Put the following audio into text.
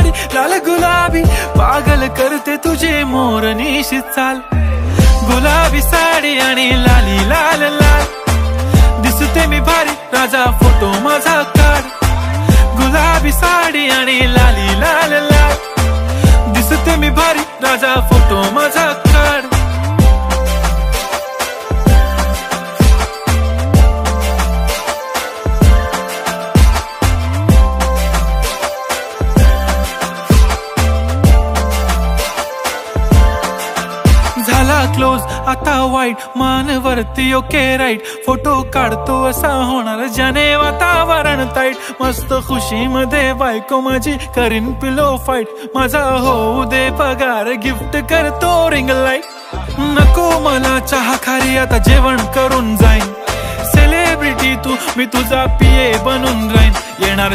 माझी लाल गुलाबी, पागल करते तुझे मोरनीशी चाल. गुलाबी साडी आणि लाली लाल लाल, दिसते मी भारी राजा फोटो माझा काढ. गुलाबी साडी आणि लाली लाल लाल, दिसते मी भारी राजा फोटो माझा काढ. झाला क्लोज आता वाईट, मानवरती ओके राईट. फोटो काढतो असा होणार ज्याने वातावरण ताईट. मस्त खुशी मध्ये बायको माझी करीन पिलो फाईट. माझा होऊ दे पगार, गिफ्ट करतो रिंग लाईट. नको मला चहा खारी, आता जेवण करून जाईन. सेलिब्रिटी तू, मी तुझा पिये बनून राहीन. येणार